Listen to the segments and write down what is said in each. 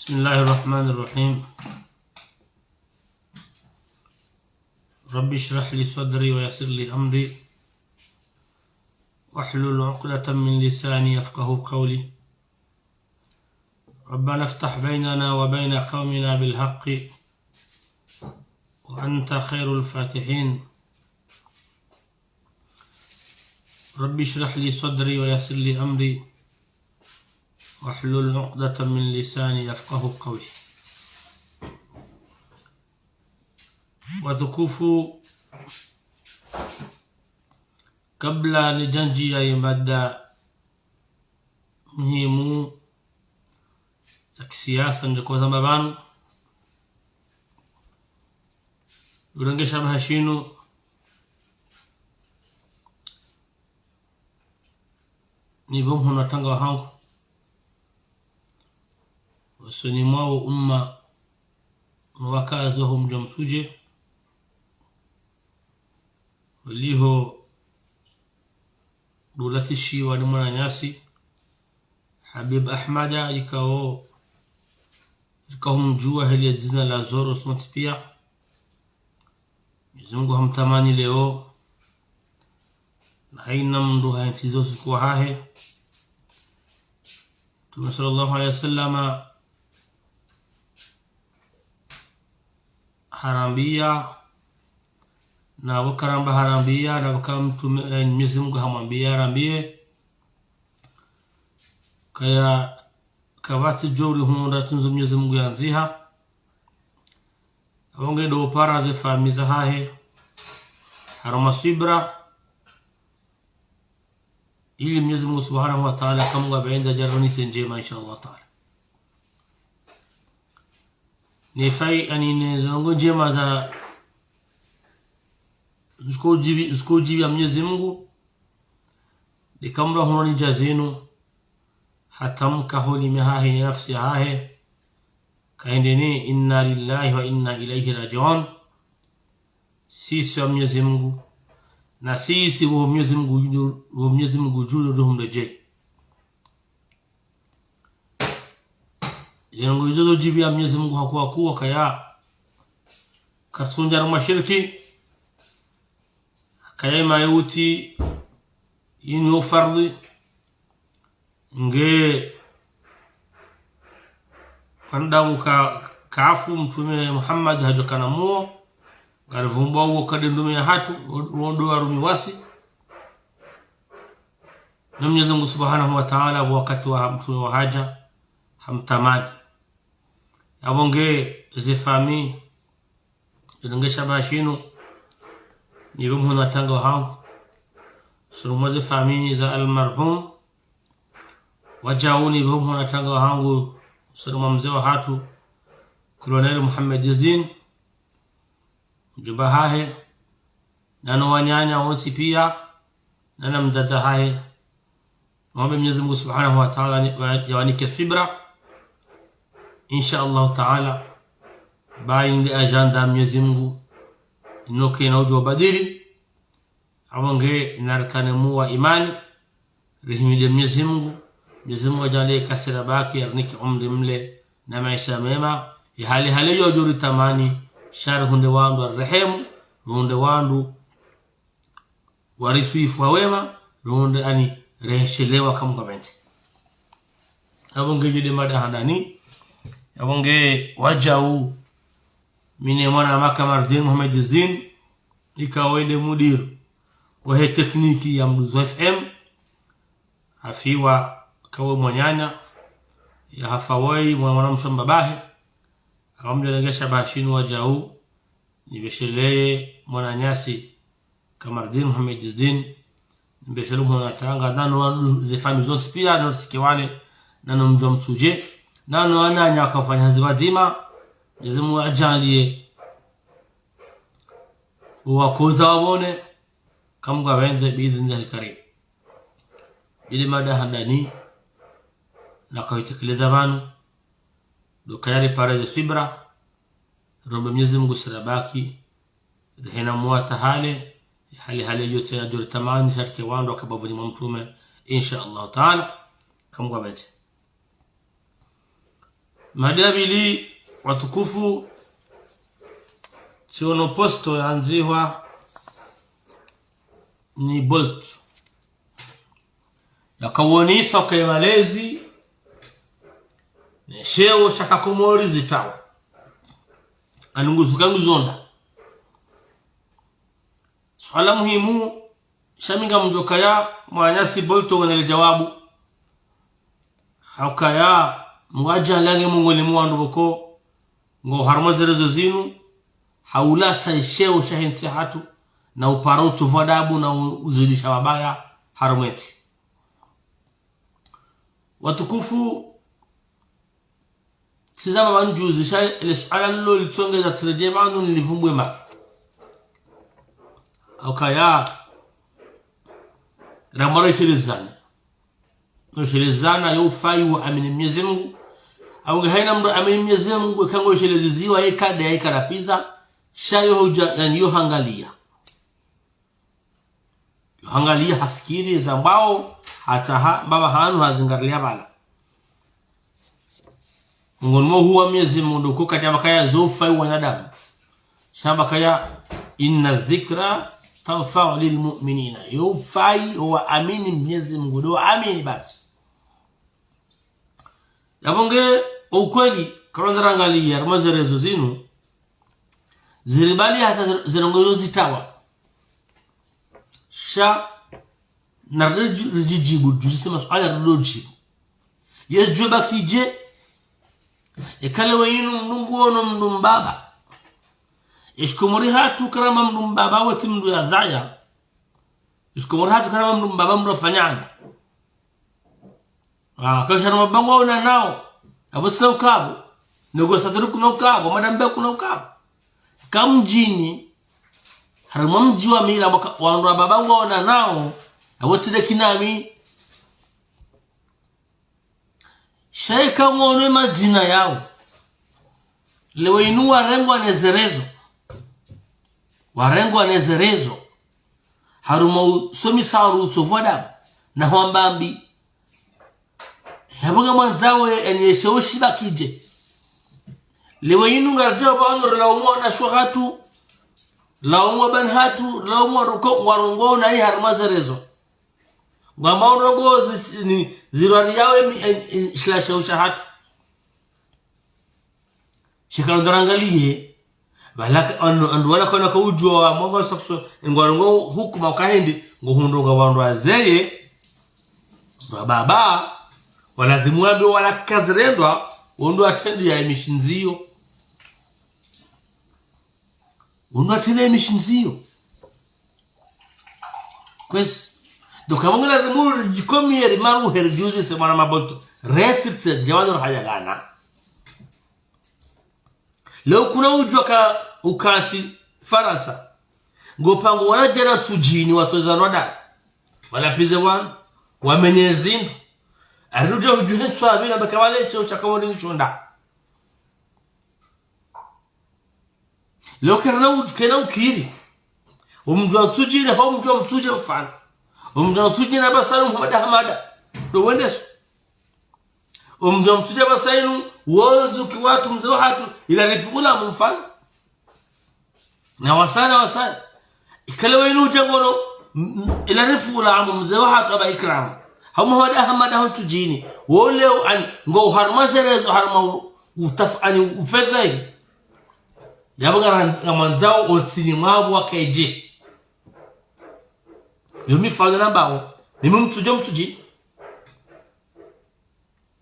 بسم الله الرحمن الرحيم. رب اشرح لي صدري ويسر لي أمري واحلل عقدة من لساني يفقه قولي. ربنا افتح بيننا وبين قومنا بالحق وأنت خير الفاتحين. رب اشرح لي صدري ويسر لي أمري واحلل عقدة من لساني يفقه قولي. Watukufu, kabla nijanjia ya mada muhimu za kisiasa ndiko za mabanu urengesha bahashinu ni bomu natanga wahangu wasoni mwao umma wakazo mjamsuje waliho dulatishi wa mwana nyasi Habib Ahmada ikao mjua hili ya jina la Zoro Smart pia Mwenyezi hamtamani leo na haina mndu haintizo siku hahe. Mtume sallallahu alayhi wasallam harambia na wakaramba harambia na wakamtume Mwenyezi Mungu hamwambia harambie kaya kawati jori humunda tunzo Mwenyezi Mungu yanziha awonge do para ze famiza hahe harama sibra ili Mwenyezi Mungu Subhanahu wa Ta'ala kama baenda jaroni njema inshallah Ta'ala ni fai anine zango njema za zikojibi ya Mwenyezi Mungu likamra hunoni jazinu hatamka holi mehahe nafsi hahe kaendene inna lillahi wa inna ilayhi rajiun. Sisi wa Mwenyezi Mungu na sisi wa Mwenyezi Mungu julu rumreje yango izo jibi ya Mwenyezi Mungu hakuwa kuwa kaya kasunja na mashiriki kaya mayuti inu fardhi nge kandamu kaafu Mtume Muhammad hajokana muo garivumba uo kadendumi ya hatu uondo wa rumi wasi na Mwenyezi Mungu Subhanahu wa Ta'ala wakati wa Mtume wa haja hamtamani abonge zifami zilongesha bashinu ni bomu natanga wangu surumaze fami za almarhum wajauni bomu natanga wangu suruma mzee wa hatu Colonel Muhammad Yazdin mjumba hahe nano wanyanya wote pia nana mzaza hahe mwombe Mwenyezi Mungu Subhanahu wa Ta'ala yawanike fibra insha Allah Ta'ala baini ajanda Mwenyezi Mungu inoke na ujo badili awonge narkane muwa imani rehimide Mwenyezi Mungu ajalie kasira baki arniki umri mle na maisha mema ya hali yojuri tamani shar hunde wandu arrehemu hunde wandu wariswifu wa wema hunde ani reheshelewa kama benti abonge jide mada handani abonge wajau mine mwana Makamardin Muhammad Yazdin ikawede mudir wa he tekniki ya Mduzo FM hafiwa kawe mwanyanya ya hafawai mwana mshamba bahe awamjelegesha bashinu wajau nibeshelee mwana nyasi Kamardin Muhammad Yazdin nibeshelu mwana tanga nano wanu zefami zote pia nano sikiwane nano mjwa mtuje nano wananya wakafanya hazibazima Mwenyezi ajalie wakoza wabone kama wenze biidhnillah alkarim. Ile mada handani na kaitekeleza banu dokayari para sibra rombe Mwenyezi Mungu sirabaki rehena muata hali yote ya jori tamani sharke wando akabavuni Mtume insha Allah Ta'ala kama wenze Madabili watukufu chiono posto yanziwa ni Bolt yakawonisa kwa malezi nesheo shaka komori zitawa anunguzuka nguzonda. Swala muhimu shaminga mjoka ya mwanyasi Bolt wanele jawabu haukaya mwaja lange mungoli mwandu boko ngo harmazerezo zinu haulata isheo shahinti hatu na uparotu vadabu na uzidisha mabaya harumeti. Watukufu sizama manjuzi sha ile suala lilo litongeza tireje bandu nilivumbwe ma haukaya ramaro shirizana yofai wa amini Mwenyezi Mungu au haina mdo amini Mwenyezi Mungu kango shiriziwa yekada yekarapiza shayo hoja yani yohangalia hafikiri zambao hata baba hanu hazingalia bala ngonmo huwa Mwenyezi Mungu kukata kaya zofai wanadamu shamba kaya inna dhikra tanfa'u lilmu'minina yofai huwa amini Mwenyezi Mungu do amini basi. Yabonge ukweli kalondera angalia mazerezo zinu ziribali hata zirongozo zitawa sha na rijibu jisema swala rijibu yejoba kije ekale wayinu mnungu ono mndumbaba ishkumuri hatu karama mndumbaba wati mndu ya zaya ishkumuri hatu karama mndumbaba mnufanyana kasha na mabangu wana nao abusina ukabo negosaturu kuna ukabo madambe kuna ukabo kamjini harima mji wa mila wandu babangu wana nao abotide kinami shaika ngone majina yao lewe inu warengo anezerezo haruma somi saru utovoda na huambambi yabuga manzawe enyesho shiba kije lewe inu ngarjo bandu la umona shwahatu la umwa banhatu la umwa ruko warongo na hii harmazerezo ngamba urongo ni zirwani yawe slasha ushahatu shikalo ndarangalie balaka andu wala kona ka ujwa mongo sakso ngwarongo hukuma kahendi ngohundonga bandu azeye baba wala zimwambe wala kazirendwa ondo atendi ya emishinzio kwesi dokamongela zimuru jikomi ya rimaru herjuzi semana maboto retirte jawano hayagana leo kuna ujwa ukati Faransa ngopango wana jana tujini watoza noda wala pize wamenyezindu arudia ujuhe tswabina bakawaleshe uchakamoni nchonda leo kena ukiri umjwa tujini hao mjwa mtuje mfano umjwa tujini na basalu hamada do wendeso umjwa mtuje basainu wozu kiwatu mzee hatu ila nifukula mfano na wasana ikalewa inu jangono ila nifukula mzee hatu aba ikram hamada hatu jini woleo an ngo harmazerezo harma utafani ufedhai yabaga ngamanzao otini mwabu wakaje yomi fanga nambao mimi mtuji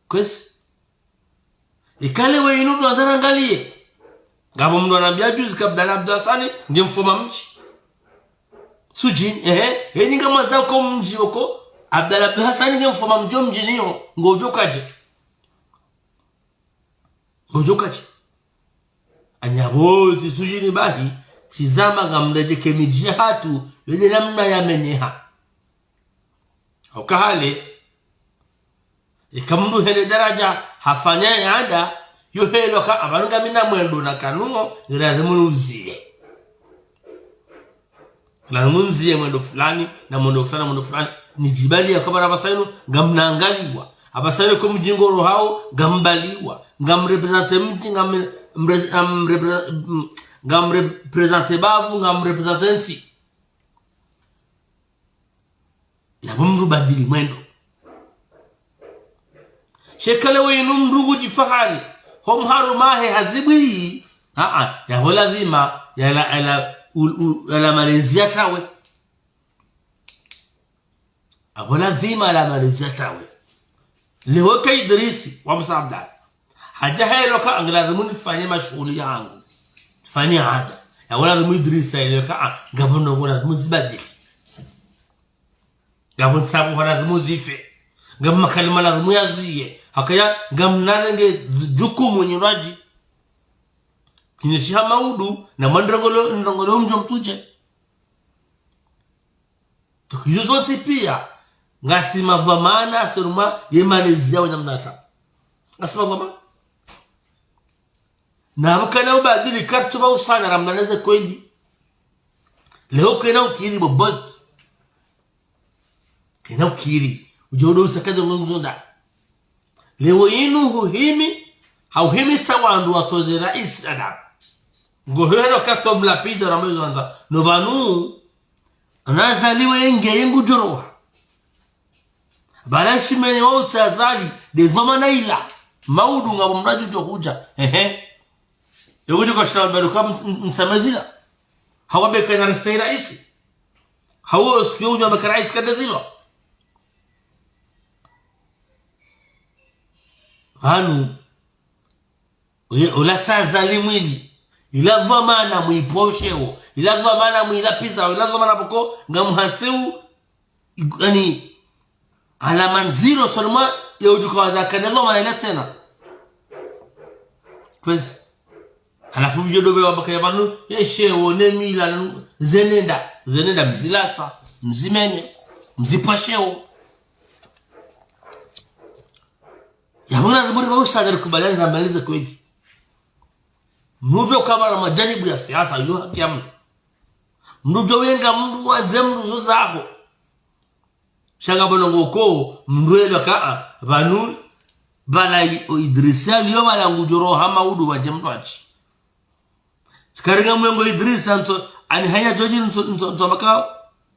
kwesi ikalewa inu ndo angalie ngabo mndo anambia juzi kabdala Abdulhasani ngemfoma mchi sujini ninga manzao ko mji wako Abdulhasani ngemfoma mjo mjiniyo ngojokaje anyabozi sujini bahi tizama ngamleje kemijia hatu yele namna ya menyeha ukahale ikamdu hele daraja hafanya yada yohelo ka abalunga mina mwendo na kanuo nirazimunuzie la munzie mwendo fulani na mwendo fulani ni jibali ya kabara basainu ngamnaangaliwa abasare ko mjingoro hao gambaliwa ngamrepresente mji ngamrepresente bavu ngamrepresente yabumru badili mwendo shekale wenu mrugu jifahari hom harumahe hazibwi ya wala dhima ya la Malaysia tawe wala dhima la Malaysia tawe leo ka Idrisi wa msaabda haja hilo ka angalazimu nifanye mashughuli yangu tufanye hada ya wala dhimu Idrisi ile ka gabono wala dhimu zibadili gabon sabu wala dhimu zife gam makalima la dhimu yaziye hakaya gam nanenge jukumu nyuraji kinyesha maudu na ndongolo mjo mtuje tukiyo zote pia ngasima dhamana suruma ye Malaysia wanamnata ngasima dhamana na bukana ubadili kartu ba usana ramnaneze kweli leo kena ukiri bobot kena ukiri ujodo usakade ngomzonda leo inu huhimi hauhimi sawandu watoze rais ada ngohero katobla pizza ramezonda no banu anazaliwe yengu joroha balashi mwenye wote azali de zamana ila maudu ngabo mradi tokuja yogudi kwa shamba kama msamazila hawabe kana restaira isi hawo sikio makara rais kadazilo hanu ula sazali mwili ila dhamana muiposheo ila dhamana muilapiza ila dhamana boko ngamhatiu yani ala manzilo solma yaudu kwa dhaka dhamana ila tena kwezi halafu vijodobe wabakaya banu yeshewo nemila zenenda mzilata mzimenye mzipasheo yamuna dhiburi mausadari kubalani na maliza kwezi mnuvyo kama na majanibu ya siasa yu haki ya mtu mnuvyo wenga mndu wa zemru zuzako shanga bonongo ko mnduelo kaa banu bala Idrisia liyo wala ngujuro hama udu wa jemdwachi sikaringa mwengo Idrisa ani haya joji nso maka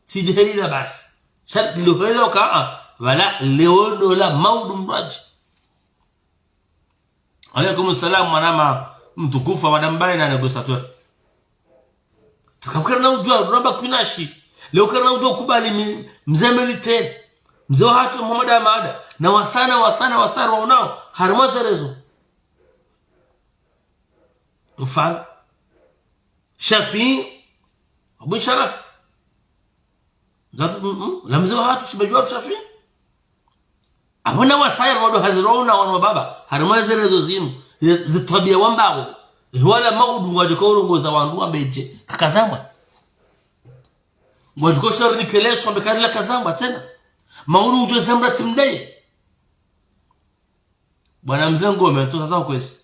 sijiheli la basi shat liyo kaa wala leono la maudu mdwachi alaikum salam manama mtukufa wadambaye na negosator tukakana ujua raba kwinashi leo kana ujua kubali mzee military mzee hatu Muhammad Amada na wasana wanao harmaza rezo mfano Shafi Abu Sharaf la mzee hatu shibajua Shafi abona wasaya wado hazirona wana baba harmaza rezo zimu zitabia wambao wala maudu wadikoro ngoza wandu abeje kakazamba wadiko shari keleso mbekadila kazamba tena maudu ujo zambra timdeye bwana mzee ngome to sasa kwesi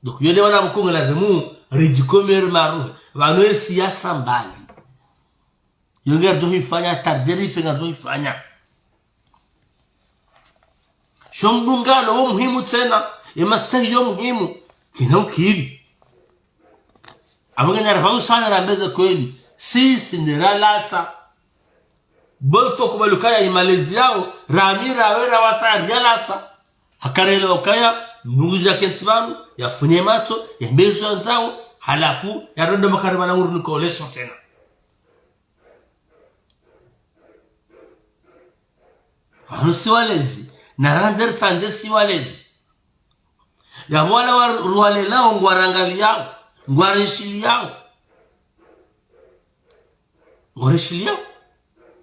donc yele wana mkunga la demu rijikomer maru bano siasa mbali yonga ndo hifanya tarderi fenga ndo hifanya shongungalo wo muhimu tena yemastahi yo muhimu kina ukiri abaganya rafa usana na mbeze kweli sisi ndiralata bolto kubalukaya imalezi yao ramira wera wasari yalata hakarele okaya nunguja kensibanu yafunye macho yambezo nzao halafu yarondo makarima na nguru nikoleso tena wanu siwalezi narander sanje siwalezi ya wala wale lao ngwarangali yao ngwareshili yao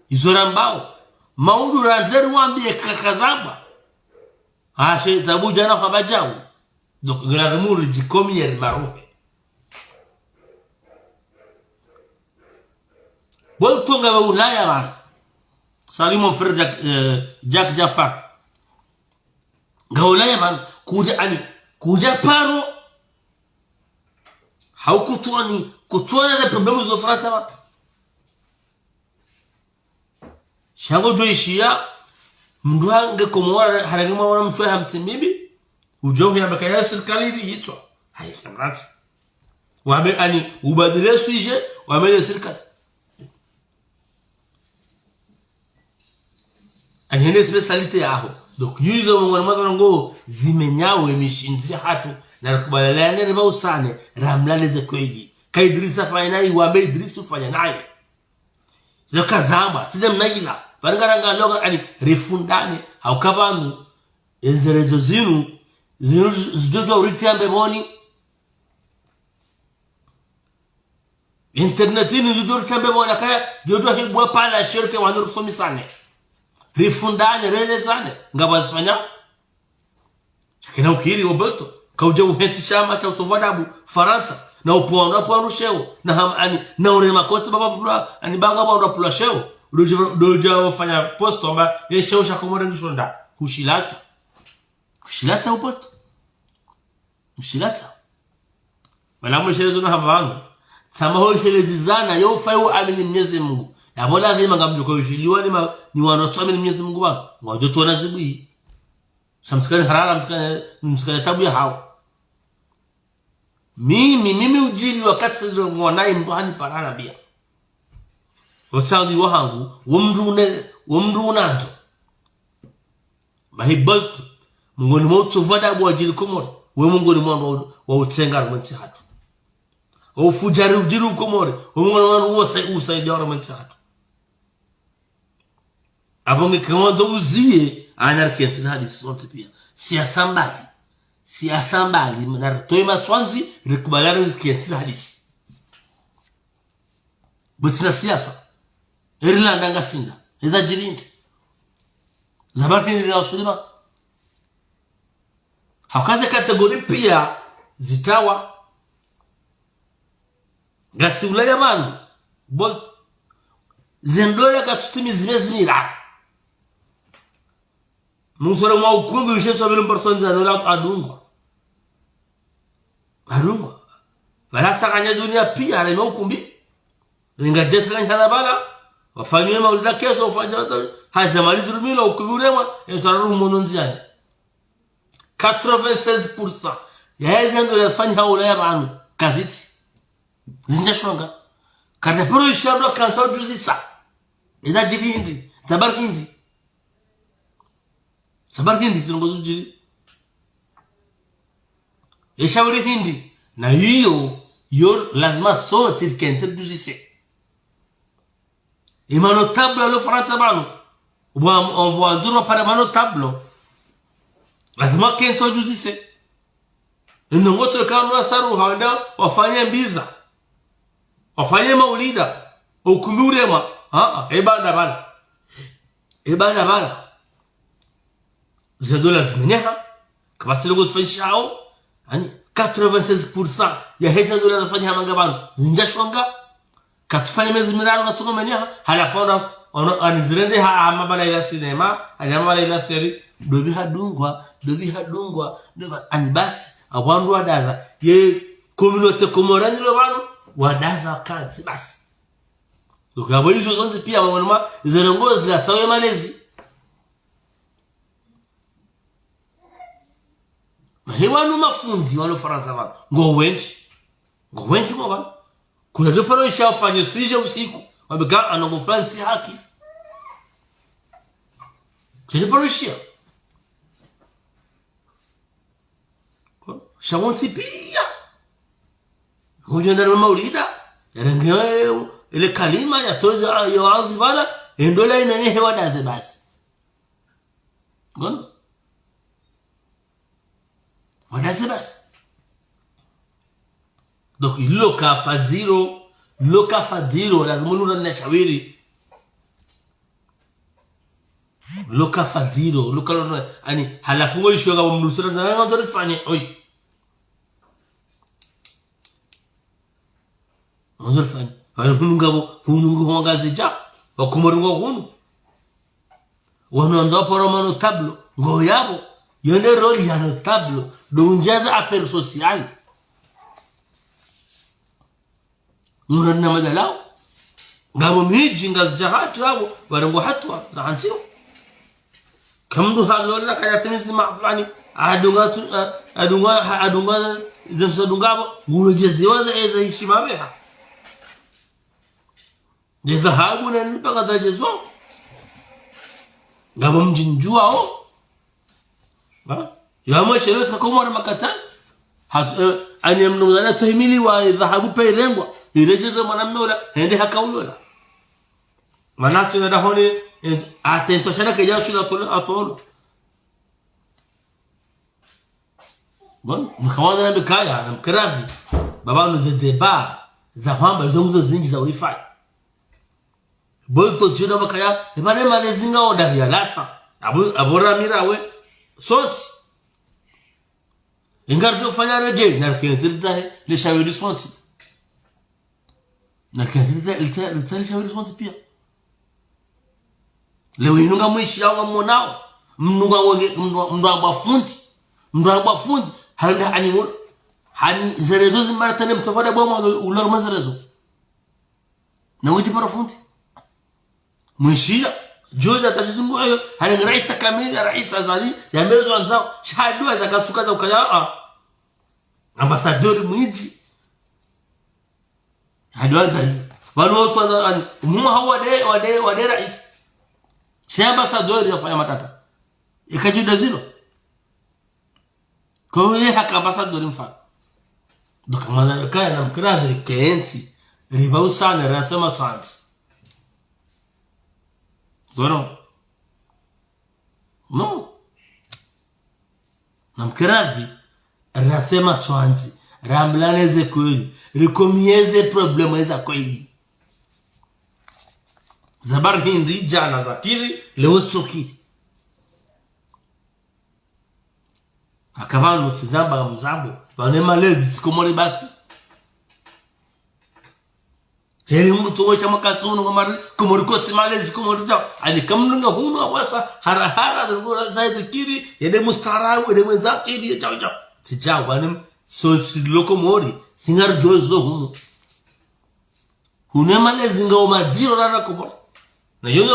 izorambao maudu ranzer wambie kakazamba ashe tabu jana kwa bajao donc gradamur jikomi ya maruhe boltonga wa ulaya man salimo freda Jack Jafar gaulaya man kuja paro haukutuani kutuana na problemu zilofrata wa shango joishia mnduange komora harangima wana mshwe hamtimibi ujohi ya bakaya serikali hicho haya kamrati wame ani ubadile suije wame serikali ani hene speciality yaho donc yuzo mwana mazango zimenyawe mishinzi hatu na kubalana riba usane ramlane ze kweli kaidrisa fanya wabe idrisu fanya nayo zoka zamba sidem naila baranganga loga ani refundane haukabanu ezerezo zinu zijojo uritambe moni internetini zijojo uritambe moni akaya jojo hibwa pala shirke wanuru somi sane refundane reze sane ngabasfanya kina ukiri oboto kauja uhenti shama cha utovadabu Faransa na upondo hapo sheo na hamani na urema kote baba ani banga baba pula sheo doja wafanya posto amba sheo shakomore ngishonda kushilata upoto kushilata wala mshelezo na habangu sama ho shelezizana yo fayu amini Mwenyezi Mungu yabo lazima ngamjuko ushiliwa ni wanaoamini Mwenyezi Mungu bana ngojo tuona zibi samtikani harala mtikani tabu ya hao mimi ujili wakati ngwanai mbani parana bia wasandi wahangu womru nanzo mahibaltu mungoni moto vada bwa jili komore we mungoni mwandu wa utenga mwanchi hatu o fujari ujiru komore mungoni mwandu usaidi wa mwanchi hatu abonge kamondo uzie anarketi na hadi sote pia siasa mbali na toima twanzi rikubalana kietira hadisi butina siasa Irlanda ngasinda eza jirindi zabaki ni rasulima hakade kategori pia zitawa gasi ulaya manu bol zendole katutimi zimezimira musore mwa ukumbi usheso vile person za dola adungwa wala sakanya dunia pia ale ukumbi linga desa ngana bala wafanywe maulida kesho wafanywa haza malizurumila ukumbi urema esararu mononziani 96% ya hizo ndio yafanya haula ya banu kaziti zinashonga kada pro ishabla kansa juzisa ida jifindi sabar hindi tungozo jiri eshauri hindi na hiyo lazima sote kente duzise imano tablo lo Faransa banu wa nduro para mano tablo lazima kenso duzise ndongoto kama saru hawanda wafanye mbiza wafanye maulida ukumurema ebanda bala zedola zimenyaha kabatilo gusfishao ani 96% ya heta dola nafanya hamangabano zinjashonga katufanya mezi mirano katsuko menyaha halafona ono anizirende amabala ila sinema anyamala ila seri dobi hadungwa anibasi awandu wadaza ye communauté komorani lo bano wadaza kanzi basi ukabo hizo zote pia mwanoma zirongozi la sawe malezi mahewanu mafundi walo Faransa bano ngo wenchi kwa bano kuna doparo ishafanya suije usiku wabega anongo franci haki kile parushia shawanti pia huyo ndio maulida erengeo ile kalima ya toza ya wazi bana endola ina hewa daze basi ngono wadaze basi donc loka fadiro la munura na shawiri loka fadiro loka ani halafu ngo ishoga mnusura na ndo rifanye oi ndo rifanye wala hunungu hongaze ja wakumurungo hunu wano ndo poromano tablo ngo yabo yone roli ya no tablo do unjaza affaire sociale nurana madalao ngabo miji ngaz jahatu abo barango hatwa zahanchiro kamdu halola kaya timizi ma fulani adunga zinso dungabo ngurejezi waza eza heshima beha ni dhahabu na mpaka dhajezo ngabo mjinjua ho ba ya mwisho leo tukakomora makata ani mnungana tuhimili wa dhahabu peirengwa irejeze mwanamume ula hende hakaulola manatu na dahoni atento shana keja shula atolo bon mkawaza na bikaya na mkiravi baba no deba za kwamba hizo nguzo zingi za wifi bolto jina makaya ibane malezinga oda ya latfa abora mirawe sot ingarjo fanya reje na kintirita le shawiri sot na kintirita le shawiri sot pia leo inunga mwishi yao mmonao mnunga wage mndu abafundi handa animul hani zerezo zimaratane mtafada boma ulor mazerezo na witi parafundi mwishi joza tajidungu ayo hani rais kamili rais azali ya mezo anzao shahadu zakatukaza ukaya ambassador mwiti hadi azali wanu watu mumu wade rais si ambassador yafanya matata ikajuda zilo kwa hiyo haka ambassador mfano doka madana kaya na mkradri kensi ribau sana rasema chance no na mkradri rasema chance ramlaneze kweli rikomieze problema za kweli zabar hindi jana zakiri leo tsoki akabana mutizamba mzambo bane malezi sikomori basi heri mtu wocha makatsuno kamari komori kotsi malezi komori ta ani kamnunga hunu awasa harahara dura zaizikiri yede mustarawu yede menzakiri chao tijao bane so lokomori singar joys do hunu malezi ngao maziro rana komori na yo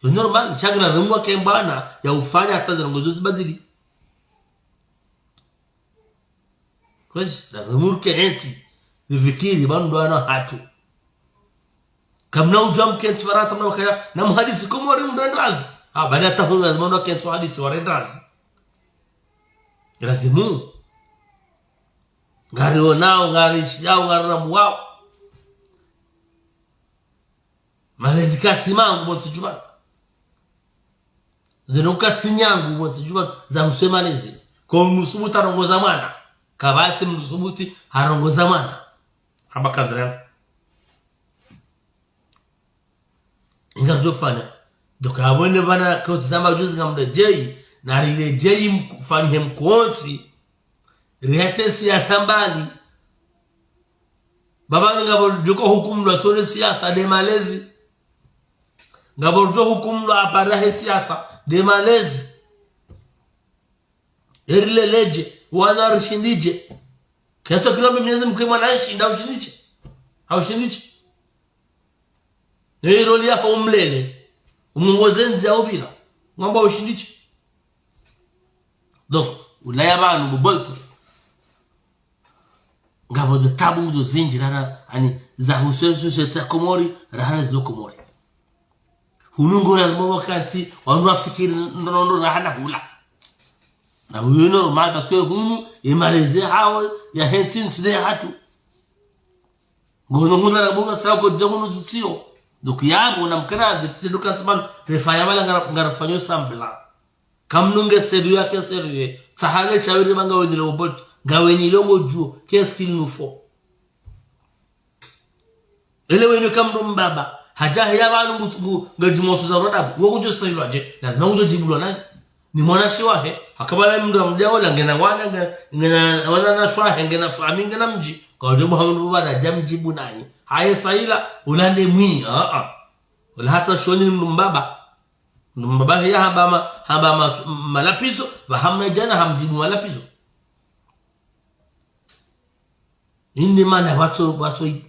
normal chagla rumwa kembana ya ufanya hata zongozo zibadili kwezi na rumurke enti nifikiri bando ana hatu kamna ujam kenti farata na kaya na muhadisi komori mdandazi bana tahunga zimono kenti hadisi warendazi lazimu ngari onao ngari shao ngari na muwao malezi kati mangu mwote juma zeno kati nyangu mwote juma za usema lezi kwa mnusubuti harongoza mwana kabati mnusubuti harongoza mwana haba kazirana inga kujofanya doka habone bana kauti zamba juzi kamda jeyi na lile jeyi mkufanye mkuonsi rihate siyasa mbali baba ngabo joko hukumu la tole siyasa de malezi ngaborjo hukumu la aparahe siyasa de malezi erile leje wana rishindije kiato kila mwenyezi mkema na shinda ushindiche ne roli yako umlele umungozenzi au bila ngamba ushindiche donc ulaya banu bubolto ngabo de tabu zo zinjirana ani za husesu ta komori rahana zilo komori hunungora mwa wakati wanua fikiri ndono rahana hula na huyo normal parce que hunu imaleze hawa ya hentin tide hatu ngono ngula rabunga sala ko jagunu zitio donc yabo na mkarazi tide kantsman refaya mala ngarafanyo sambla kamnunge sedu yake seru sahale shawiri manga wenye robot gaweni longo juo qu'est-ce qu'il nous faut ele wenye kamdo mbaba haja ya banu ngutugu ngajimoto za roda wo kujosta iloje na nango jibulo na ni mwana shiwahe akabala mndu amjao la ngena wana ngena wana na shwahe ngena fami ngena mji kwa jobu hamu bada jamjibu nani haye saila ulande mwi wala hata shoni mndu mbaba ya haba malapizo wa hamna jana hamjibu malapizo indi mana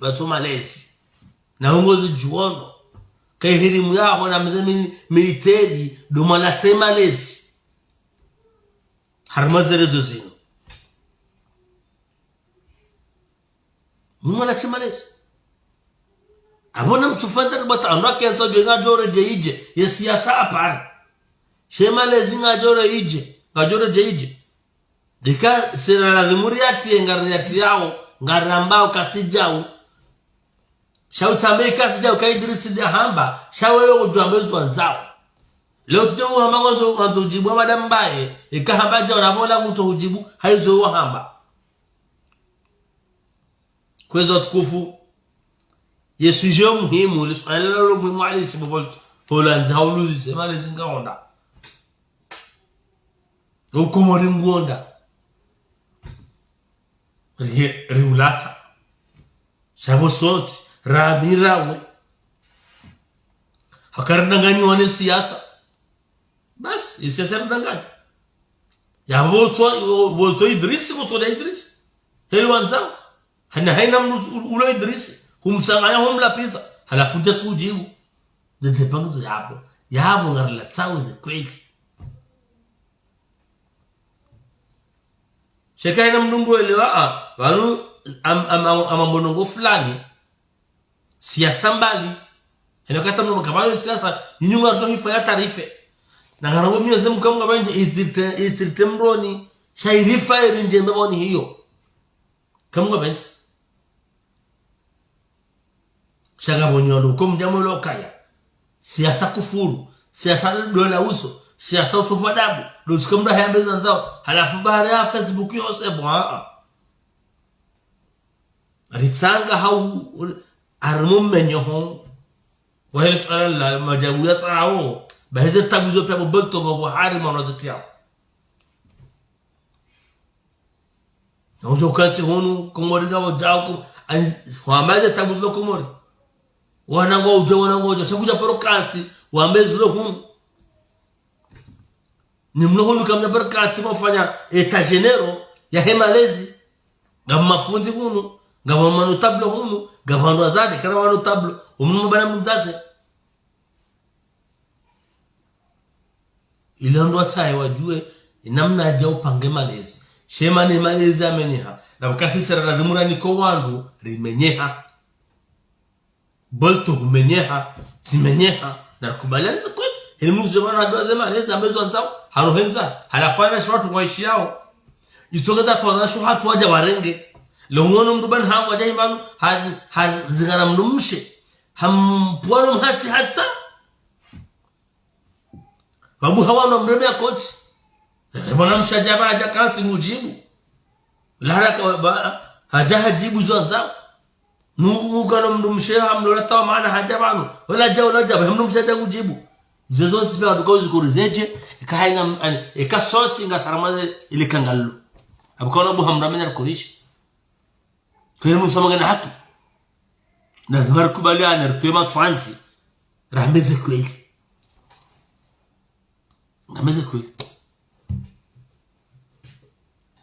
watu malezi na ungozi juono kaihirimu yao na mzemi militeri dumana sema lezi harmazere zozino dumana sema lezi abona mtufanda ribata anwake nso jenga jore jeije yesiasa apara shema lezi ngajore ije ngajore jeije dika sera lazimuri ati ngariati yao ngarambao kasijao shautambe kasijao kaidirisi dia hamba shawewe ujambezo nzao leo tujo hamba ngozo jibu madam bae ikahamba jao na bola mtu ujibu haizo hamba kwezo tukufu Yesu je muhimu liswala lo muhimu ali sibo pola nzauluzi sema lezinga onda ukomori ngonda riulata shabo soti rabirawe hakardanganyi wane siasa bas isiatardangani ya boso Idris boso Idris helwanza hana haina ulo Idris kumsanganya humla pizza halafu jatujibu dedepanzo yabo ngarla tsauze kweli shekaina mnungu elewa wanu amambonongo fulani siasa mbali enakata mno makabalo siasa yinyunga tohifa ya tarife na garabo miyo mkamunga banje izirte mroni shairifa irinje mboni hiyo kamunga banje shagabonyono kumjamo lokaya siasa kufuru siasa dola uso siasa utufadabu ndo sikamda hayambeza nzao halafu baada ya Facebook yose bwa ritsanga hau armum menyoho wahel sala majabu ya tsao baheze tabuzo pya bobolto ngo hari manazotia ndio kati honu komori ngao jao kwa maze tabuzo komori wanangojo sakuja porokati wambezlo hunu ni mnohonu kamna porokati mafanya etagenero ya hemalezi ngama fundi hunu ngama manu tablo hunu ngama ndo azadi kana manu tablo umnu bana mdate ile ndo atai wajue namna aje upange malezi shema ni malezi ameniha na wakati sera lazimura niko wandu rimenyeha bolto kumenyeha timenyeha na kubaliana kweli ile mtu bwana ndo azema malezi amezo nzao harohenza halafanya shwatu waishi yao itogada twanasho hatu waja warenge longono mdu ban hawo waja imbanu hazigara mdumshe hampwano mhati hata babu hawano mremea kochi mbona mshajaba haja kanti mujibu lara hajibu zonza nugano mdumshe hamlola tawa maana hajabanu wala jaba mdumshe mujibu zozo sibe wadukozi kurizeje ikahaina ikasoti ngataramaze ile kangallo abukona bu hamramenya kurishi kile musamaga na haki na markubaliana rtema twanzi rameze kweli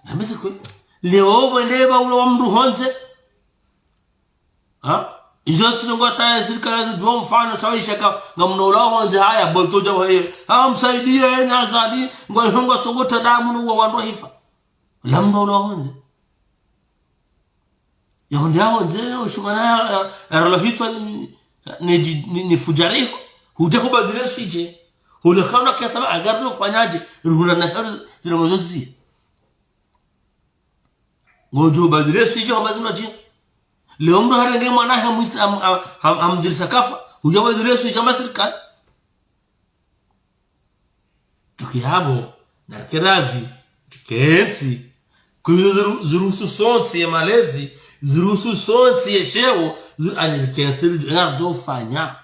nameze kweli leo wendeba ulo mndu honze izotu ngo ta serikali zidwo mfano sawisha ngamno ulo honze haya bolto jawa yeye msaidie na zali ngo hongo tongota damu no wandu hifa lamno ulo honze yao nzee ushukana rolohitwa ni fujariho huja kubadile sije hule kana kiatama agardo fanyaje runa nashauri zinamozozi ngojo badile sije hamazima ji leo mdo harenge mwana hamdirisa kafa huja badile sije kama serikali tukihabo na kirazi kensi kuzurusu sonsi ya malezi zurusu sonsi ya sheo anilikensi ngardo fanya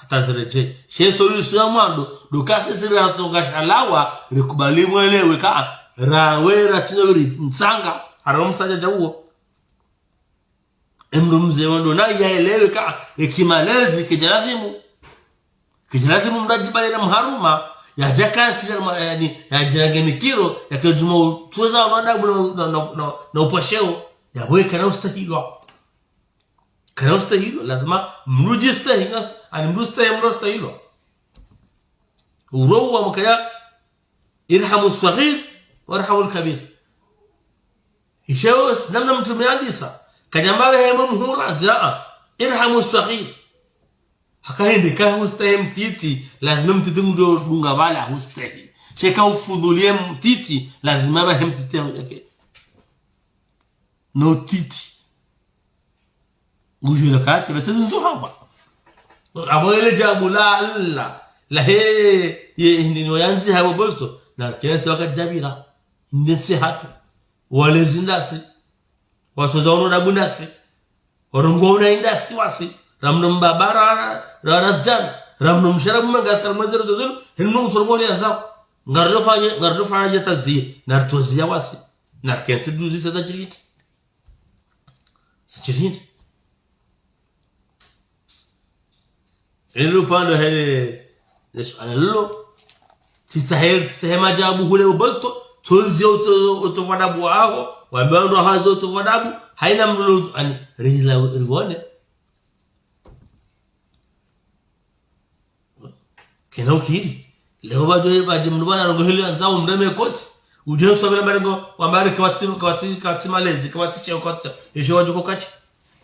tazireje she solution mwando dukase sira tongashalawa rikubali mwelewe ka rawera tinobiri msanga aromsaja jawo emru mzee wando na yaelewe ka ikimalezi kijalazimu mrajibalira mharuma ya jakanti yani ya jiragemikiro ya kujuma tuweza wanda na upasheo ya weka na ustahilwa kana ustahilo lazima mrujista ani mrustahilo urowa mkaya irhamu as-saghir warhamu al-kabir ishawas namna mtume hadisa kajambale hema muhura jaa irhamu as-saghir hakaende ka ustahi mtiti lazima mtiti ndo dunga bala ustahi cheka ufudhulie mtiti lazima ba mtiti yake no titi ujira kachi basi nzohaba aboele jabu la he ni yanzi habo bolto na kiasi wakati jabira ndetse hatu wale zindasi watu zaono na bundasi orongo na indasi wasi ramno mbabara rarazjan ramno msharab magasal mazero dozul hinno sorbo ya zao ngardo fanya tazi nartozia wasi na kenti duzi sada jiriti Ilo pando hele Neshanalo Titahema jabu hule ubalto Tuzi oto wadabu wao Wabando hazo oto wadabu Haina mlulu ani Rila riwane Kena ukiri Leo bajo baji mnubana Rongo hili anzao mreme koti Ujeo sabila marengo Wambari kawati malezi Kawati cheo kota Yeshe wajuko kachi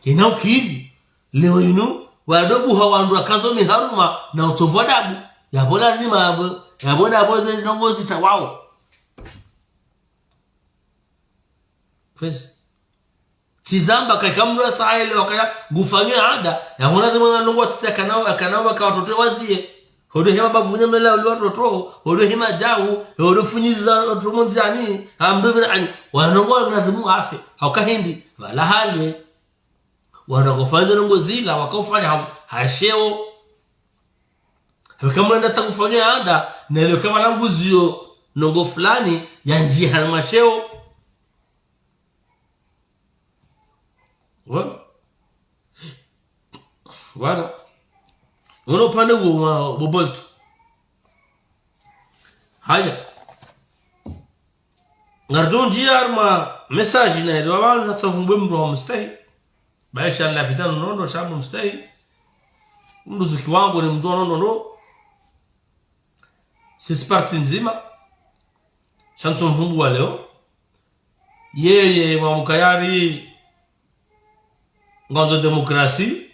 Kena ukiri Leo inu wadobu hawandu kazo miharuma na utovodabu yabola zima yaboda aboze nongozi tawao fes tizamba kakamro saile wakaya gufanywa ada yabona zima nongo titakanao akanawa ka watoto wazie hodo hema bavunya mela watoto hodo hema jawu hodo funyiza otumonzani ambe ani wanongo na zimu afi haukahindi wala hali wanakofanya ngozila wakofanya hasheo kama nenda takufanya ada na ile kama languzio nongo fulani ya njia halmasheo wala pande wa bobolto haya ngardon jiar ma message na ile wala natafumbe mro mstahi baisha la pitano nondo shabu mstahi mruzuki wangu ni mjua nondo sisi parti nzima shanto mvumbu wa leo yeye mwamukayari ngondo demokrasi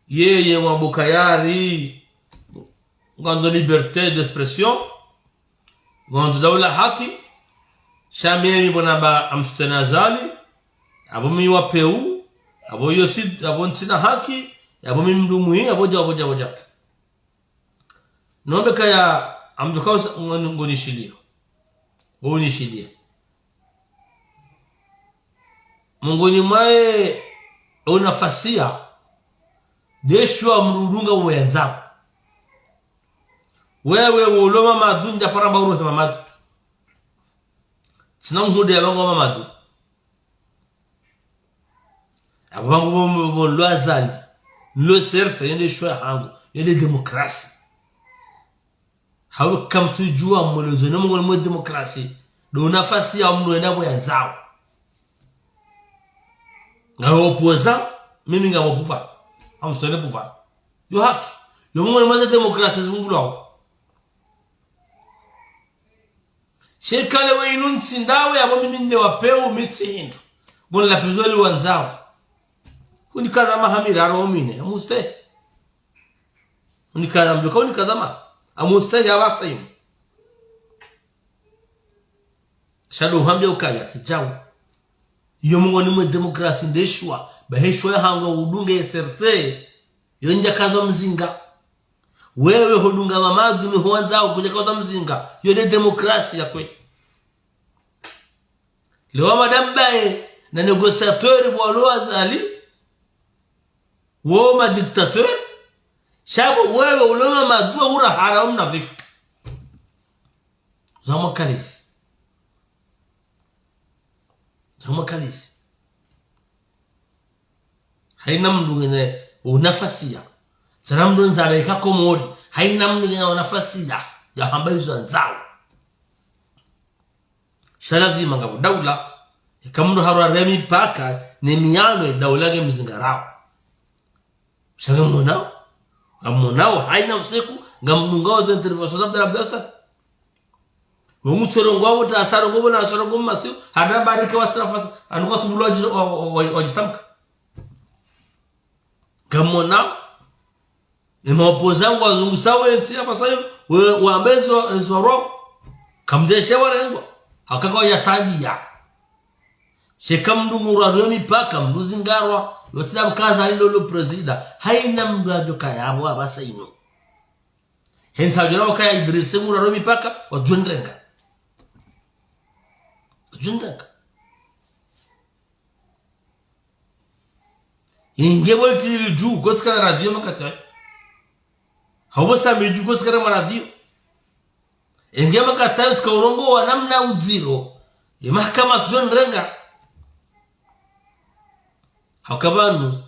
yeye mwamukayari ngondo liberté d'expression ngondo dawla haki shamemi bonaba amstenazali abomi wa peu abo yosid abo ntina haki abo mimdumui abo jaboja nombe kaya amdukao ngonishilia ngonishilia mungoni mwae unafasia deshwa mrudunga wenzako wewe uloma madunja para bauru hema madu sina mhude ya bango mamadu abangu bo lo azali lo serfe yende shwa hangu yende demokrasi hawo kam sujua molozo na mungu mo demokrasi do nafasi ya mno enda boyanzao ngaho opoza mimi ngamo pufa amsone pufa yo haki yo mungu mo demokrasi zungulo shekale we inunsi ndawe abo mimi nne wapeu mitsindu bona la pizoli wanzao kunikaza mahamira romine amuste unikaza mbuka unikaza ma amuste ya wasayu shado hambye ukaya tijao iyo mungoni mu demokrasi ndeshwa baheshwa hanga udunge SRC yonja kazo mzinga wewe hodunga mamazi ni huanzao kuja kazo mzinga yone demokrasi ya kwetu leo madam bae na negociateur bwalo azali wo ma dictateur shabo wewe uloma madua ura haram na vifu zama kalisi haina mdu ngene unafasia sana mdu nzale kako mori haina mdu ngene unafasia ya hambazo nzao shalazima ngabo daula Kamundu harwa mipaka ni miyano daulage mzingarao. Shanga mmonao. Mmonao haina usiku ngamnungao za intervention za Abdullah. Umutsero ngwabo tasaro ngobo na asaro ngobo masio hada barika watrafasa anuko subulaji wajitamka. Ngammonao imopozangu wazungusawe nti hapa sasa waambezo nzoro kamjeshe warengo hakaka yatajia. Shekamdu murado mipaka mduzingarwa yotina mkaza lilo presida haina mdado kayabo abasa ino. Hensa jona kaya Idris murado mipaka wajundrenga. Jundrenga. Ingebo kili juu gotka radio makata. Hawasa meju gotka radio. Ingebo makata ska urongo wa namna uziro. Mahakama jundrenga. Hakabanu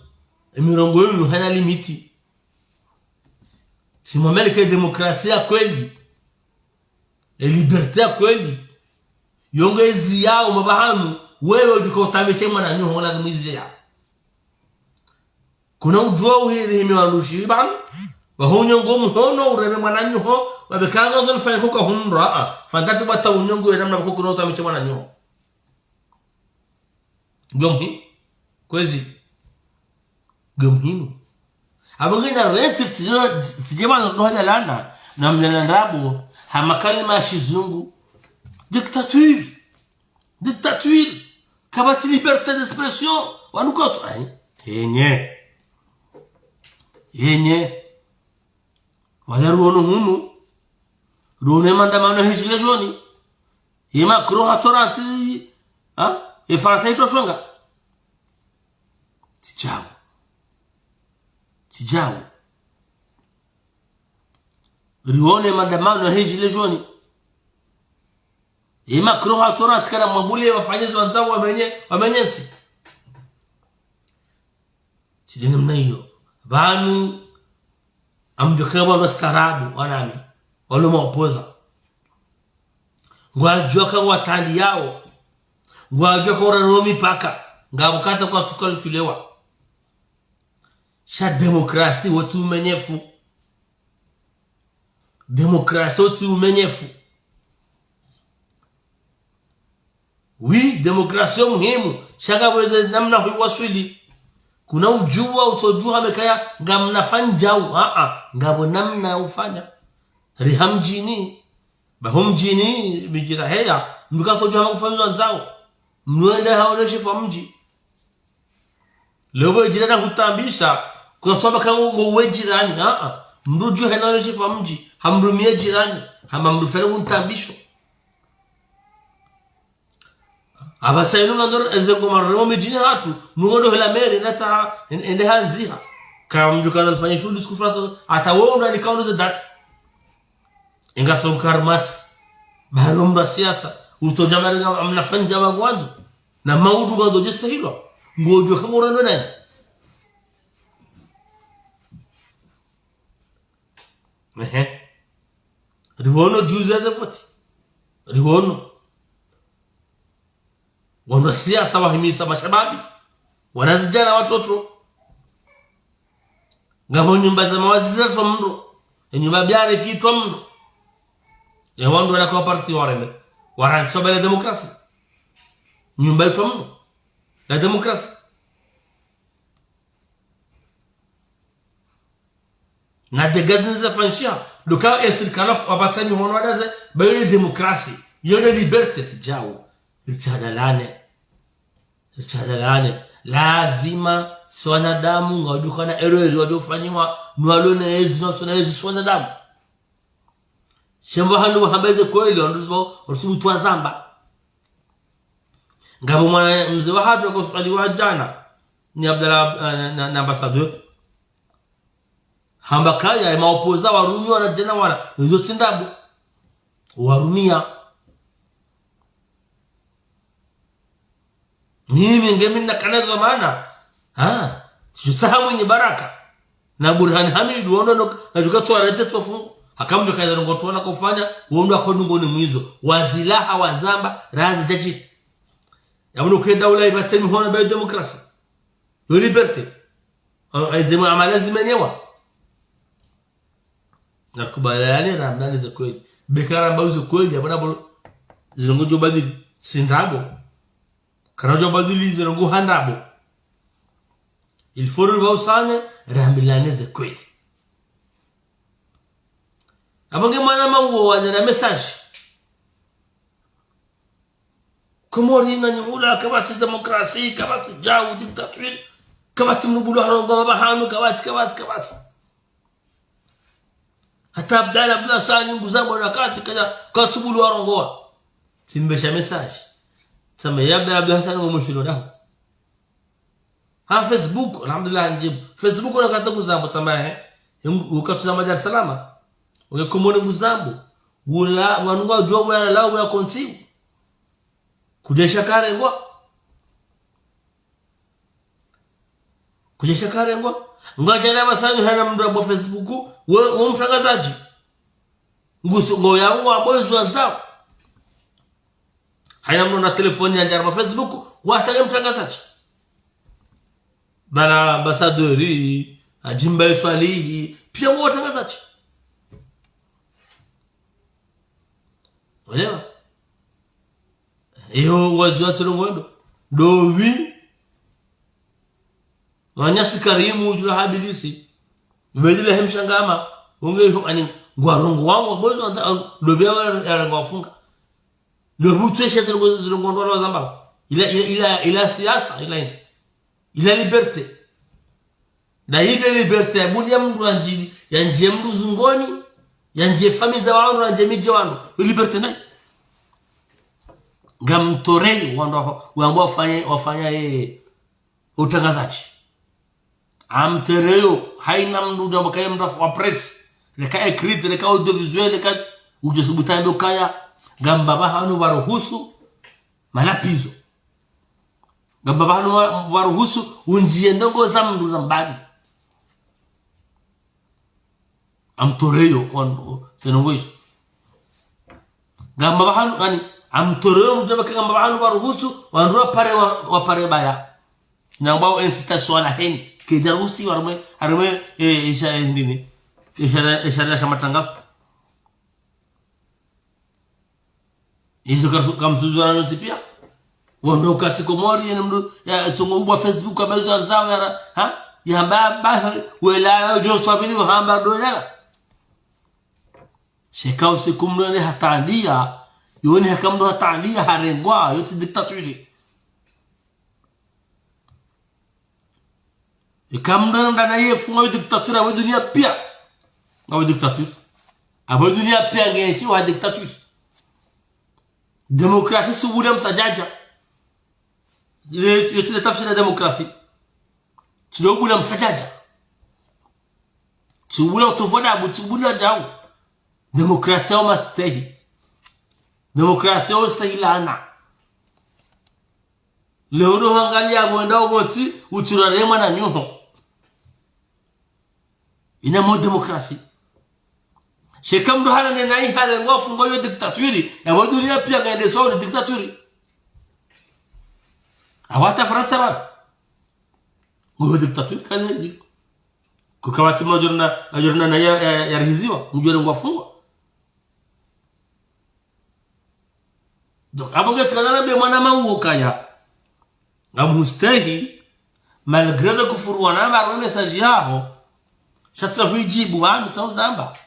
emirongo yenu hana limiti. Si mwameleke demokrasia kweli liberté kweli yongezi yao mabahanu wewe udikotamishe mwana nyo hola dhimizia. Kuna ujua uhiri himi wanushi banu wahunyo ngomu hono ureme mwana nyo ho wabekanga udhani fanya kuka hunra fantati bata unyongo ya namna kuku utamishe mwana nyo gomhi kwezi gomhinu abangina renti sijema ndo hada lana na mnandrabu hamakalima shizungu dictature kabati liberté d'expression wanukoto yenye wadaruono hunu rune mandamano hishileshoni yema kro hatoranti Fransa ito songa Tijao rione mandamano hishileshoni yema kro hatoranti kana mabuli wafanyizo wanzao wamenyensi chidini mna hiyo banu amjokeba waskarabu wanami wale maopoza ngwajua kwa watali yao ngwajua kwa romi paka ngabukata kwa sukali tulewa sha demokrasi watu umenyefu demokrasi muhimu shaka weze namna huiwaswili kuna ujua utojua mekaya ngamnafanjau ngabo namna ufanya rihamjini bahumjini bijira heya mtukasojua makufanywa nzao mwende haoneshe fa mji leo jirani kutambisha kwa sababu kama uwe jirani mruju haoneshe fa mji hamrumie jirani hamamrufere untambisho abasainu ngandoro ezengo maremo mijini hatu nugodo hela mere nata ende hanziha kama mjukana alifanya shughuli sikufrata ataona nikaona za dati inga somkarmat baromba siasa utojamara amnafanya mwanzo na maudu gado jesta hilo ngojo kama urano nani riwono juza zafati riwono wana siasa wahimisa mashababi wanazijana watoto ngamo nyumba za mawaziri za mndo nyumba byane fiitwa mndo ya wandu wana kwa parti warane sobele demokrasi nyumba itwa mndo la demokrasi na degazini za fanshia luka esirikana wabatani hono wadaze bayone demokrasi yone liberté tijao Richadalane lazima swanadamu ngadukana error wadofanywa nwalone ezi swanadamu shemba handu hambeze kweli onduzo osubutwa zamba ngabo mwana mzee wa hatu kwa swali wa jana ni Abdallah na ambassadeur hambakaya maopoza warumia na jana wala hizo sindabu warumia mimi ngemina kaneza maana tutahamu ni baraka na Burhan Hamid wono na tukatoa rete tofu akamdo kaza ngotona kufanya wondo akodungo ni mwizo wazilaha wazamba razi jaji يعملوا كده دولة يبتسموا هون بين الديمقراطية وليبرتي أي زي ما عملها زمان يوا نركب على رامنا نزكويل بكرة بوز كويل يا بنا بقول زنقو جو بدل سندابو كنا جو بدل زنقو هندابو الفور البوسانة رامنا نزكويل أبغى ما أنا هو أنا مساج كموري نقول كبات الديمقراطية كبات الجو ديكتاتوري كبات منقولها رنقا بحانو كبات حتى بدأ ساني مزام ونكات كذا كاتبولوا رنقا سيمبشا مساج سمي يبدأ ساني ومشلو له ها فيسبوك الحمد لله نجيب فيسبوك ولا كاتب مزام سماه وكاتب زمان دار سلامة وكموني مزامbo wula wanunga jobo ya lao ya konti kujesha kare ngwa ngaje na masanyu hana mndu wa Facebook wewe mtangazaji nguso ngoya ngwa bozo wazao haina mndu na telefoni ya njara Facebook wasage mtangazaji bana ambassadori ajimba swali pia wao watangazaji Olewa iyo wazi watu ngondo dovi wanyasi karimu jula habilisi mbedile hemshangama unge ani ngwarongo wangu bozo dobi ya ngafunga lobutesha ngondo wa zamba ila siasa ila liberte na ile liberte budi ya mndu anjili ya nje mndu zungoni yanje famiza wanu na jamii wanu liberte nai gamtorei wando ambao wafanya utangazaji amtereo haina mndu jambo kaya mndu wa press leka écrit leka audiovisuel leka ujesubutambe kaya gamba bahanu baruhusu malapizo gamba bahanu baruhusu unjie ndongo za mndu zambani amtoreo on tenongwish gamba bahanu ani amtoreo mjaba gamba bahanu baruhusu wanrua pare baya nambao incitation la haine ke jarusi arme isha ndini isha shama tangazo izo kamtuzana notipia wondo katiko mori ya mdu ya tungo Facebook amezo nzao ya ha ya baba wela jo swabili hamba dola shekao sikumrone hatalia yoni hakamdo hatalia harengwa yote dictature ikamdo ndana yefunga dictature wa dunia pia ngawa dictature abo dunia pia ngeshi wa dictature demokrasi subule msajaja ile tafsiri ya demokrasi tunobula msajaja tubula utovoda butubula jao demokrasia au mastehi demokrasia au stahilana leo hangalia mwenda woti uturarema na nyuho ina mo demokrasi shekamdo hala nena hii hala ngofu ngoyo diktaturi ya wadunia pia gaende sawa diktaturi awata Faransa ba ngoyo diktaturi kale kukawati majorna na yarihiziwa mjore ngwafungwa donc abonge tukana be mwana mawo kaya ngamustehi malgré le kufuru wana ba message yao shatsa hujibu wangu tawzamba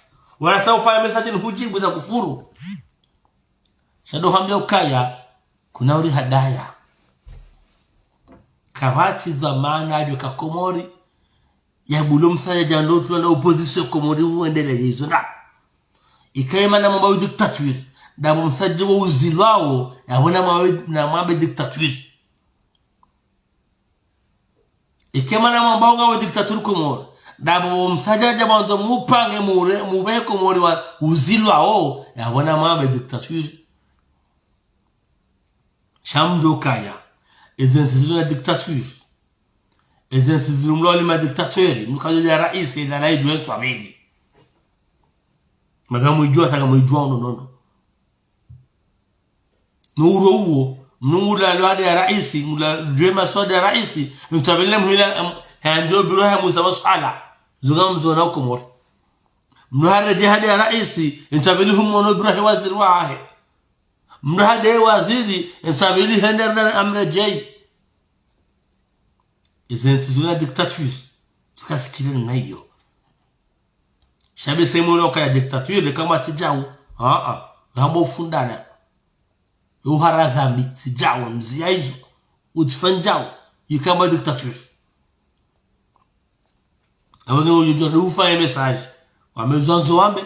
wala tawfa message ni hujibu za kufuru shado hambia ukaya kuna uri hadaya kawati zamana hadi kakomori ya bulum saya jando tuna opposition komori uendelee hizo na ikaima na mambo ya dictature dabo msaje wa uzilwao yabona mambo ya dictature ikema na mambo ya dictature komori dabo msaje jamanzo mupange mube komori wa uzilwao yabona mambo ya dictature shamjo kaya ezentizuna dictature ezentizumlo lima dictature mkaje ya rais ila na yeye swamili magamu ijua taka mwijua nono no uro uo mnungula lwade ya raisi mula jema soda ya raisi mtabele mhila hanjo biroha musa wasala zugam zona ukomor mnuhare jihadi ya raisi mtabele humono biroha waziri waahe mnuhade waziri mtabele hender amra jay izentizuna dictatus tukasikile nayo shabe semulo kaya dictature kama tijau hambo fundana uharazami tijau mziaizo utfanjau yikama dictature abano yujo ufa message wamezonzo wambe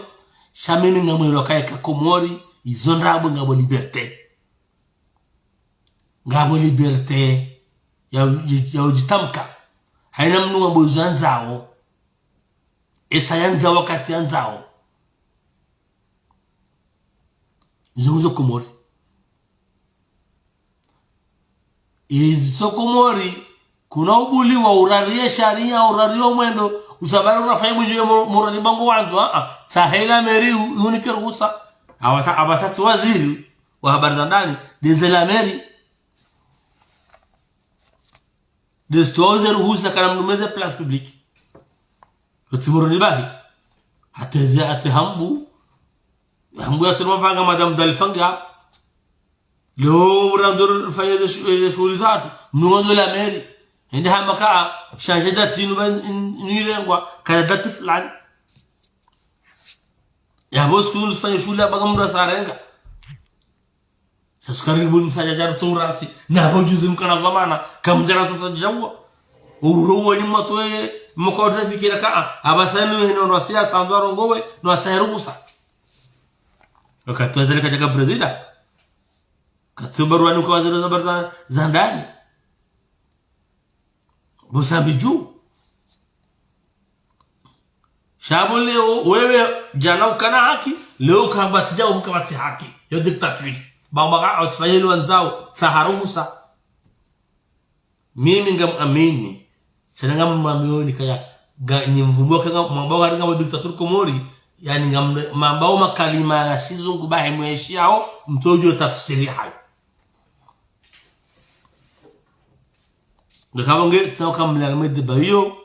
shamini ngamwelo kaya kakomori izonrabo ngabo liberté ya ujitamka haina mnunga bozanzao esayanza wakati anzao zuzo komori izo komori kuna ubuli wa urarie sharia urario mwendo usabari unafanya mwenye murani bango wanzo sahela meri unike ruhusa abatati waziri wa habari za ndani dezela meri destoze ruhusa kana mnumeze place publique utimurani bahi hata hambu ya sema panga madam dalfanga leo randor fanya shughuli zatu mnundo la meri ende hamaka changer date nirengwa kada date fulani ya boskul fanya shughuli banga mndu sarenga sasa karibu msaja jar turati na bojuzi mkana dhamana kamjana tutajawa uruwa ni matoe mkoda fikira ka abasanu hino no siasa ndaro ngowe no ataherusa wakati wazalika katika prezida katubarwani kwa waziri wa za ndani Bosambiju shabo leo wewe jana ukana haki leo kabatija umkabati haki yo dictature bamba atfayelo wanzao saharusa mimi ngam amini senanga mamioni kaya nyimvumbuka kanga mambao kanga dictature komori yani ngam mambao makalima ya shizungu bahe mweshi yao mtojo tafsiri hayo ngakabonge tsoka mlangamede bayo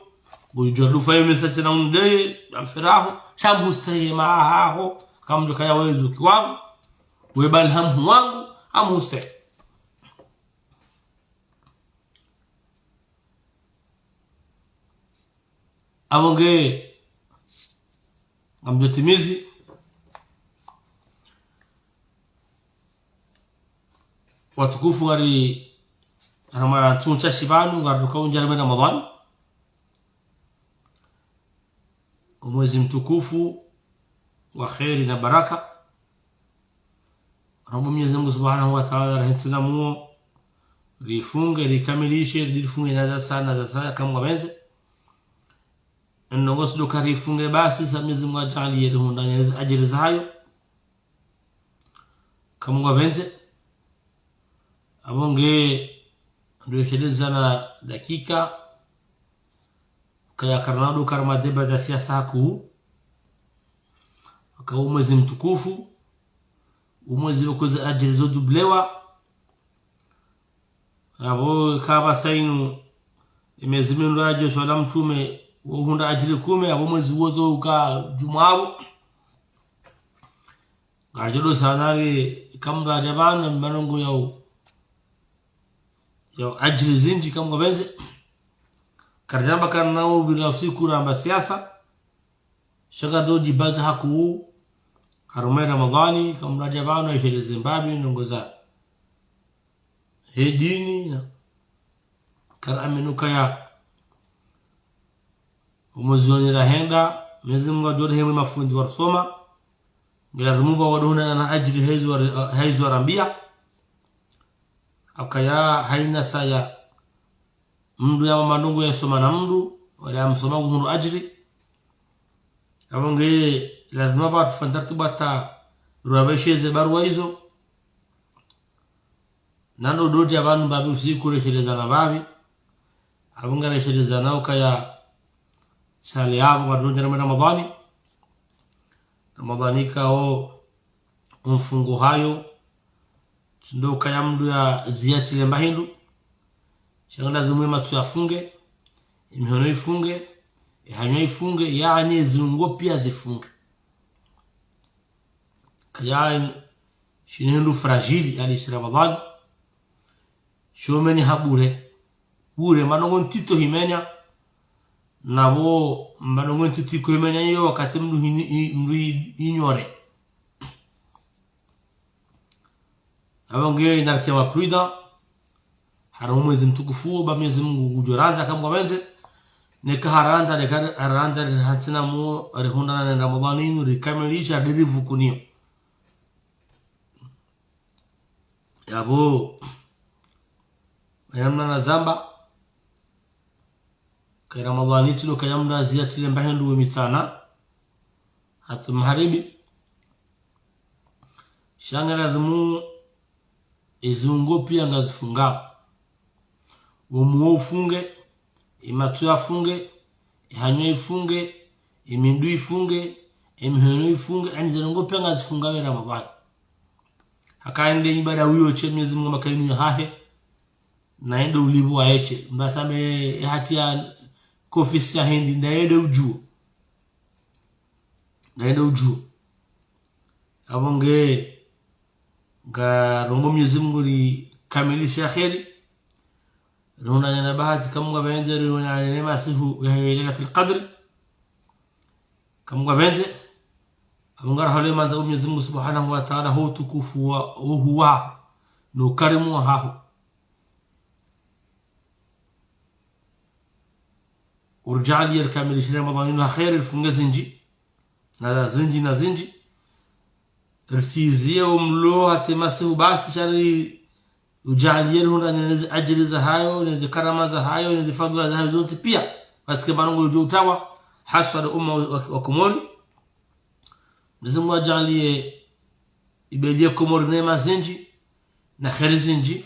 bujodu fayo message na unde amfiraho shambu staye maaho kamjo kaya wezu kiwangu webal hamu wangu amuste abonge amjotimizi watukufu wari Ramadhan tuncha shibanu garduka unjaribu Ramadhan mwezi mtukufu wa khairi na baraka Rabbu Mwenyezi Mungu Subhanahu wa Ta'ala rahitunamuo rifunge rikamilishe rifunge na sana kama wenze eno wasdu karifunge basi sa Mwenyezi Mungu ajalie ndani ajira zayo kama wenze abonge ndio shelezana dakika kaya karnado karma deba za siasa kuu kwa mwezi mtukufu umwezi wakuza ajili zo dublewa abo kaba sainu imeziminu rajo swala mtume uhunda ajili 10 abo mwezi wozo uka jumabo garjodo sanari kamra jabana manongo yao ajili zinji kama benje karjamba kanao bila usiku na siasa shaka doji baza haku Harume Ramadhani kama Rajabano ya Zimbabwe nongoza hedini na karamenuka ya umuzoni rahenda mezimu wadore hemu mafundi warsoma bila rumuba wadona na ajri haizu warambia akaya haina saya mdu ya manungu ya soma na mdu wala ya msoma mdu ajri abonge lazima ba tufantartu bata ruabesheze barua hizo nando doti abantu babi usiku reshelezana babi abonga reshelezana ukaya sali yabo wadonja na Ramadhani kao mfungo hayo ndo kayamdu ya ziyati le mbahindu shangala zumwema tuyafunge imihono ifunge ihanyo ifunge yani zungo pia zifunge kaya shinendu fragile yani si Ramadan shomeni habure bure manongo ntito himenya nabo manongo ntito ko himenya yo wakati mdu inyore abonge narkewa pruida haramu mwezi mtukufu ba Mwenyezi Mungu gujoranza kama wenze neka haranda hatina mu rehunda na Ramadhani rikamilisha derivu kunio yabo ayamna na zamba ka Ramadhani tilo kayamna ziyati le mbahindu mitana hatu maharibi shangala dhumu izungo pia ngazifunga umuo ufunge imatu afunge ihanyo ifunge imindu ifunge imihono ifunge anizango pia ngazifunga we Ramadhani hakaende ibada huyo che Mwenyezi Mungu makaini hahe naende ulibu aeche mbasame hatia kofisi ya hindi naende ujuo abonge ga rombo Mwenyezi Mungu li kamilisha kheri rona yana bahati kamwa benje rona yana masihu ya lailatul qadr kamwa benje amungara hale manza Mwenyezi Mungu Subhanahu wa Ta'ala hu tukufu wa huwa no karimu hahu urjali yakamilisha Ramadhani na khair الفunga zinji na zinji rtizia umlo hatemasihu basi shari ujalie huna nezi ajiri za hayo nezi karama za hayo nezi fadhila za hayo zote pia basi kama ngo utawa haswa umma wa Komori Mwenyezi Mungu ajalie ibedie Komori neema zinji na khairi zinji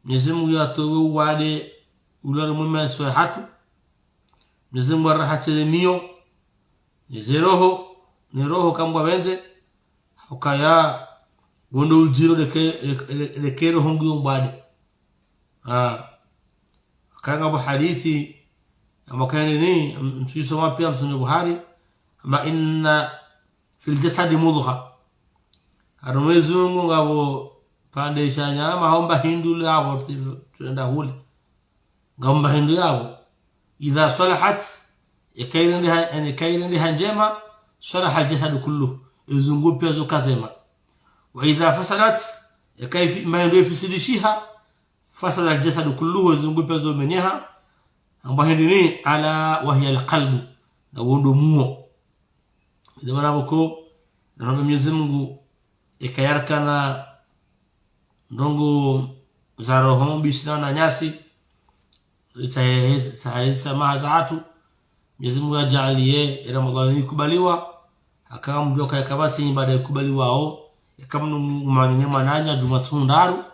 Mwenyezi Mungu yatowe wale ulale mwema swa hatu Mwenyezi Mungu rahati mio ni roho kama wenze ukaya gondo ujiro lekero hongi umbade kanga bu hadithi amakani ni mtusoma pia msonyo Buhari ama inna fil jasad mudgha arumezungu ngabo pande shanya mahomba hindu yabo tuenda hule ngamba hindu yabo idha salahat yakairin hanjema salaha aljasad kullu izungu pia zokazema wa idha fasadat yakaifi ma ndio fisidishiha fasala aljasad kulluhu izungu pia zomenyeha amba hindi ala wa hiya alqalb na wondo muo ndio bako na Mwenyezi Mungu ikayarkana ndongo za roho bisna na nyasi itaisa maazatu Mwenyezi Mungu ajalie Ramadhani ikubaliwa akamjoka yakabati baada ya kubaliwao yakamnu mananya Jumatundaru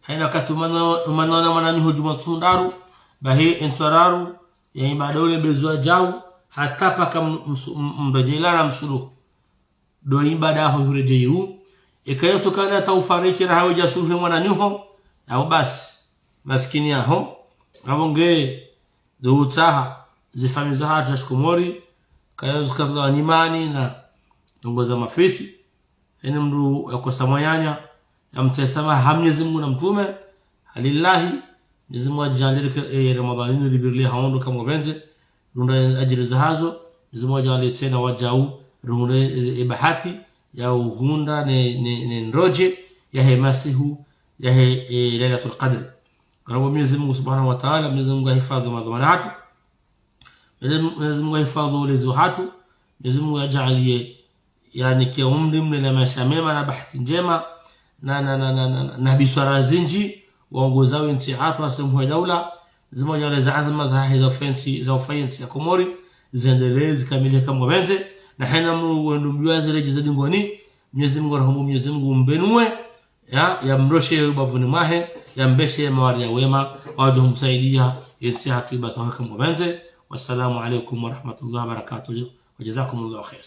haina katumana manani Jumatundaru bahi entararu ya ibada ule bezwa jao hatapa kama mbejela msuluhu do ibada ho yurejeyu ikayotokana taufariki na hawaja suluhu mwananiho au basi maskini aho abonge do utaha zifamiza hata Komori kaya zikaza nyimani na dongoza mafisi ene mdu yakosa mwanyanya yamtesama Mwenyezi Mungu na mtume halillahi Mwenyezi Mungu ajalie Ramadhani libirli haondo kama benze runda ajiri za hazo Mwenyezi Mungu ajalie tena wajau runda ibahati ya uhunda ne nroje ya hemasihu ya lailatul qadr Rabbi Mwenyezi Mungu Subhanahu wa Ta'ala Mwenyezi Mungu ahifadhi madhamanatu Mwenyezi Mungu ahifadhi ulezuhatu Mwenyezi Mungu ajalie yani kia umri mle maisha mema na bahati njema na biswara zinji waongozawe nchi hatu asemu wa daula Mwenyezi Mungu ajalie azma za hizo fensi za ufayensi ya Komori ziendelee zikamilike kama wenze na haina mwendo mjuazi rejiza dingoni Mwenyezi Mungu rahumu Mwenyezi Mungu mbenue ya mroshe bavuni mahe ya mbeshe mawari ya wema wajo msaidia nchi hatu basa kama wenze wassalamu alaikum warahmatullahi wabarakatuh wajazakumullahu khair